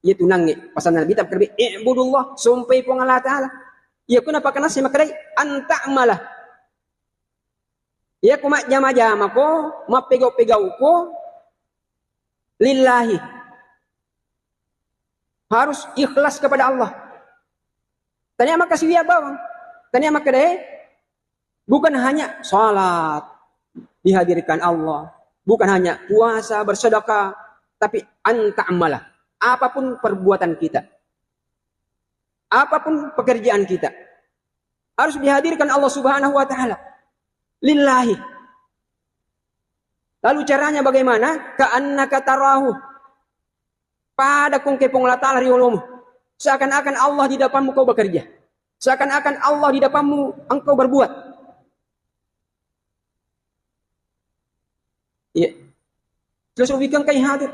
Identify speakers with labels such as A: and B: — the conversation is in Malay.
A: Ia tunangi pasal Nabi tak kerbi ibudullah sumpai pun Allah Taala. Ia kuna pakana si makrai anta malah. Ia ku mak jama-jama ko, mak pegau-pegau ko lillahi. Harus ikhlas kepada Allah. Tanya maka kasih dia bawang. Tanya maka deh bukan hanya salat dihadirkan Allah, bukan hanya puasa, bersedekah, tapi anta amalah. Apapun perbuatan kita, apapun pekerjaan kita, harus dihadirkan Allah Subhanahu wa taala. Lillahi. Lalu caranya bagaimana? Ka'annaka tarahu. Pada kung kepong Allah Ta'ala riolomu. Seakan-akan Allah di depanmu kau bekerja. Seakan-akan Allah di depanmu engkau berbuat. Iya. Terus ubikan kay hadir.